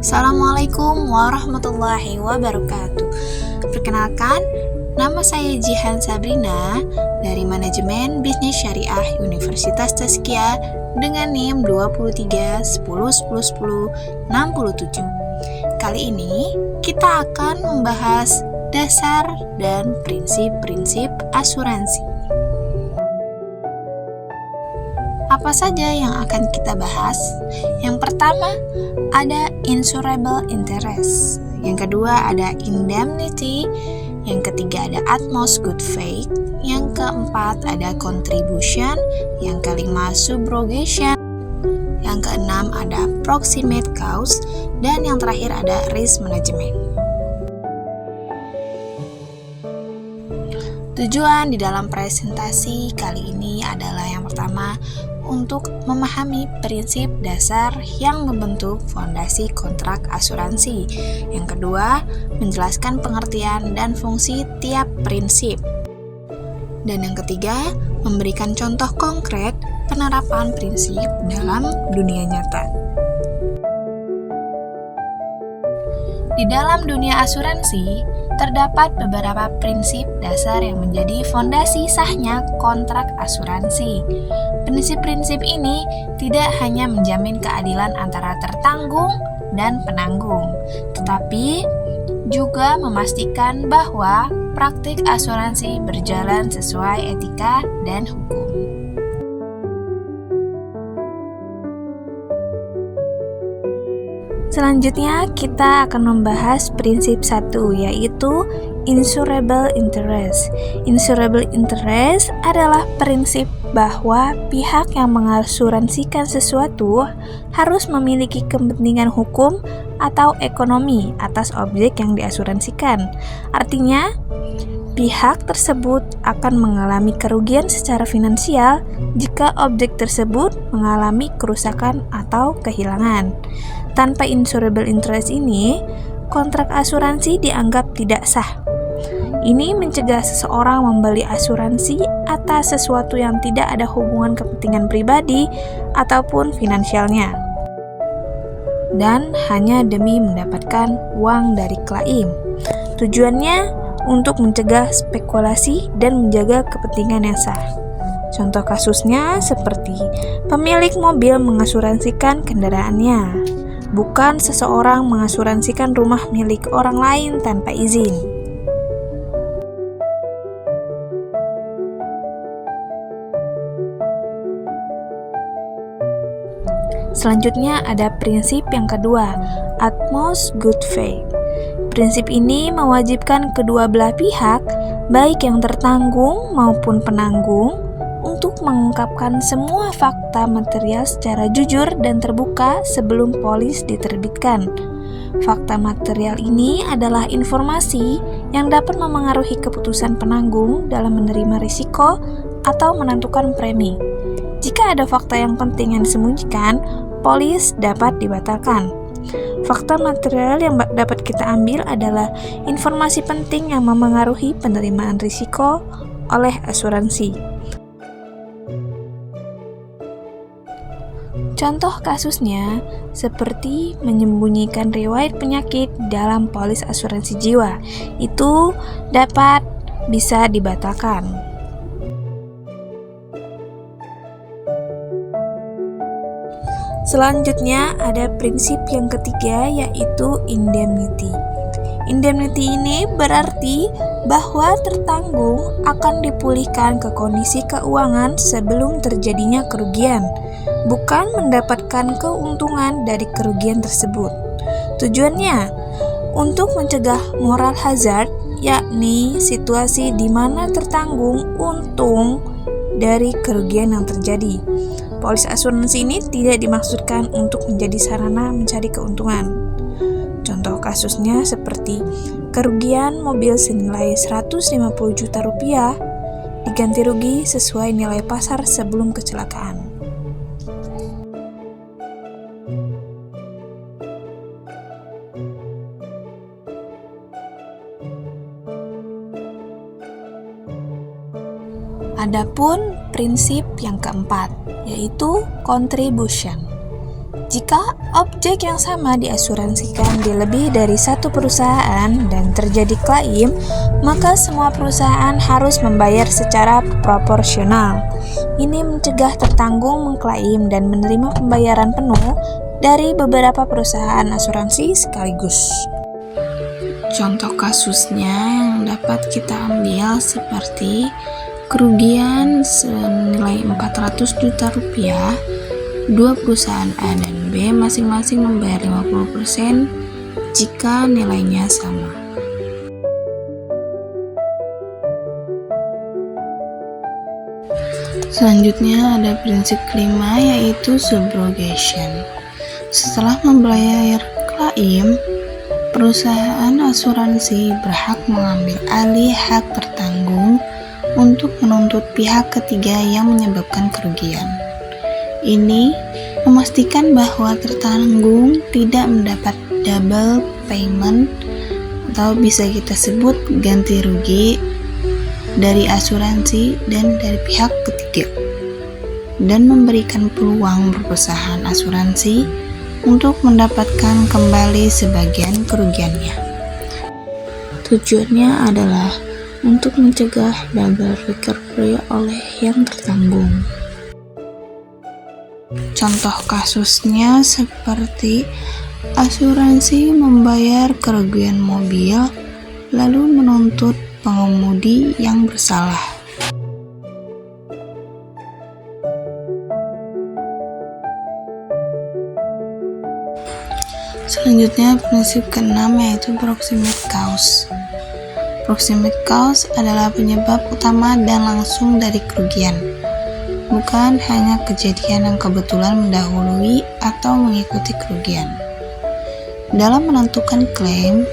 Assalamualaikum warahmatullahi wabarakatuh. Perkenalkan, nama saya Jihan Sabrina dari Manajemen Bisnis Syariah Universitas Tazkiyah dengan NIM 2310101067. Kali ini kita akan membahas dasar dan prinsip-prinsip asuransi. Apa saja yang akan kita bahas? Yang pertama, ada insurable interest. Yang kedua, ada indemnity. Yang ketiga, ada utmost good faith. Yang keempat, ada contribution. Yang kelima, subrogation. Yang keenam, ada proximate cause. Dan yang terakhir, ada risk management. Tujuan di dalam presentasi kali ini adalah yang pertama, untuk memahami prinsip dasar yang membentuk fondasi kontrak asuransi. Yang kedua, menjelaskan pengertian dan fungsi tiap prinsip. Dan yang ketiga, memberikan contoh konkret penerapan prinsip dalam dunia nyata. Di dalam dunia asuransi, terdapat beberapa prinsip dasar yang menjadi fondasi sahnya kontrak asuransi. Prinsip-prinsip ini tidak hanya menjamin keadilan antara tertanggung dan penanggung, tetapi juga memastikan bahwa praktik asuransi berjalan sesuai etika dan hukum. Selanjutnya kita akan membahas prinsip 1, yaitu insurable interest. Insurable interest adalah prinsip bahwa pihak yang mengasuransikan sesuatu harus memiliki kepentingan hukum atau ekonomi atas objek yang diasuransikan. Artinya, pihak tersebut akan mengalami kerugian secara finansial jika objek tersebut mengalami kerusakan atau kehilangan. Tanpa insurable interest ini, kontrak asuransi dianggap tidak sah. Ini mencegah seseorang membeli asuransi atas sesuatu yang tidak ada hubungan kepentingan pribadi ataupun finansialnya, dan hanya demi mendapatkan uang dari klaim. Tujuannya untuk mencegah spekulasi dan menjaga kepentingan yang sah. Contoh kasusnya seperti pemilik mobil mengasuransikan kendaraannya, bukan seseorang mengasuransikan rumah milik orang lain tanpa izin. Selanjutnya ada prinsip yang kedua, utmost good faith. Prinsip ini mewajibkan kedua belah pihak, baik yang tertanggung maupun penanggung, untuk mengungkapkan semua fakta material secara jujur dan terbuka sebelum polis diterbitkan. Fakta material ini adalah informasi yang dapat memengaruhi keputusan penanggung dalam menerima risiko atau menentukan premi. Jika ada fakta yang penting yang disembunyikan, polis dapat dibatalkan. Fakta material yang dapat kita ambil adalah informasi penting yang memengaruhi penerimaan risiko oleh asuransi. Contoh kasusnya seperti menyembunyikan riwayat penyakit dalam polis asuransi jiwa, itu bisa dibatalkan. Selanjutnya ada prinsip yang ketiga, yaitu indemnity. Indemnity ini berarti bahwa tertanggung akan dipulihkan ke kondisi keuangan sebelum terjadinya kerugian, bukan mendapatkan keuntungan dari kerugian tersebut. Tujuannya untuk mencegah moral hazard, yakni situasi di mana tertanggung untung dari kerugian yang terjadi. Polis asuransi ini tidak dimaksudkan untuk menjadi sarana mencari keuntungan. Contoh kasusnya seperti kerugian mobil senilai 150 juta rupiah diganti rugi sesuai nilai pasar sebelum kecelakaan. Adapun prinsip yang keempat, yaitu contribution. Jika objek yang sama diasuransikan di lebih dari satu perusahaan dan terjadi klaim, maka semua perusahaan harus membayar secara proporsional. Ini mencegah tertanggung mengklaim dan menerima pembayaran penuh dari beberapa perusahaan asuransi sekaligus. Contoh kasusnya yang dapat kita ambil seperti kerugian senilai 400 juta rupiah. Dua perusahaan A dan B masing-masing membayar 50% jika nilainya sama. Selanjutnya ada prinsip kelima, yaitu subrogation. Setelah membayar klaim, perusahaan asuransi berhak mengambil alih hak tertanggung untuk menuntut pihak ketiga yang menyebabkan kerugian. Ini memastikan bahwa tertanggung tidak mendapat double payment atau bisa kita sebut ganti rugi dari asuransi dan dari pihak ketiga, dan memberikan peluang perusahaan asuransi untuk mendapatkan kembali sebagian kerugiannya. Tujuannya adalah untuk mencegah double recovery oleh yang tertanggung. Contoh kasusnya seperti asuransi membayar kerugian mobil lalu menuntut pengemudi yang bersalah. Selanjutnya prinsip keenam, yaitu proximate cause. Proximate cause adalah penyebab utama dan langsung dari kerugian, bukan hanya kejadian yang kebetulan mendahului atau mengikuti kerugian. Dalam menentukan klaim,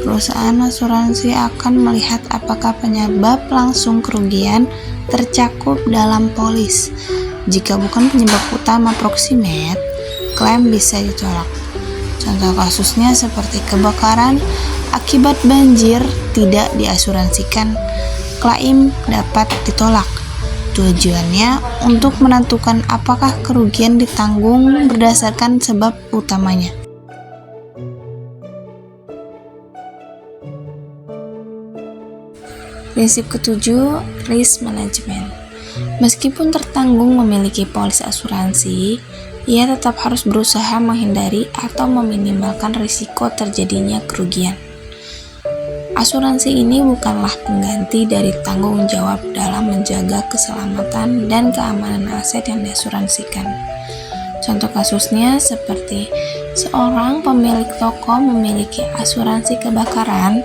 perusahaan asuransi akan melihat apakah penyebab langsung kerugian tercakup dalam polis. Jika bukan penyebab utama proximate, klaim bisa ditolak. Contoh kasusnya seperti kebakaran akibat banjir tidak diasuransikan, klaim dapat ditolak. Tujuannya untuk menentukan apakah kerugian ditanggung berdasarkan sebab utamanya. Prinsip ketujuh, risk management. Meskipun tertanggung memiliki polis asuransi, ia tetap harus berusaha menghindari atau meminimalkan risiko terjadinya kerugian. Asuransi ini bukanlah pengganti dari tanggung jawab dalam menjaga keselamatan dan keamanan aset yang diasuransikan. Contoh kasusnya seperti seorang pemilik toko memiliki asuransi kebakaran,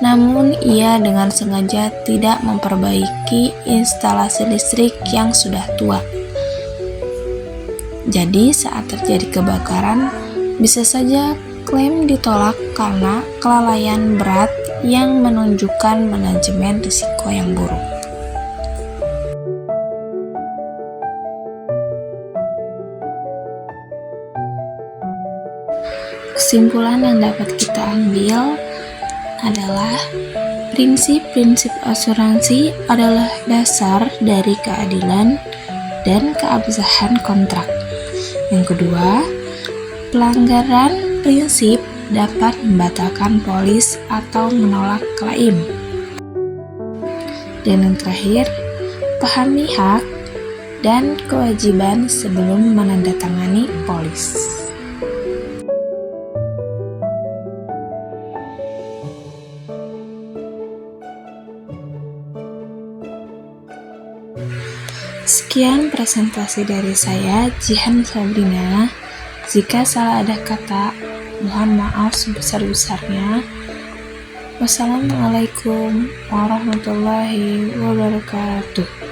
namun ia dengan sengaja tidak memperbaiki instalasi listrik yang sudah tua. Jadi saat terjadi kebakaran, bisa saja klaim ditolak karena kelalaian berat yang menunjukkan manajemen risiko yang buruk. Kesimpulan yang dapat kita ambil adalah prinsip-prinsip asuransi adalah dasar dari keadilan dan keabsahan kontrak. Yang kedua, pelanggaran prinsip dapat membatalkan polis atau menolak klaim. Dan yang terakhir, pahami hak dan kewajiban sebelum menandatangani polis. Sekian presentasi dari saya, Jihan Sabrina. Jika salah ada kata, mohon maaf sebesar-besarnya. Wassalamualaikum warahmatullahi wabarakatuh.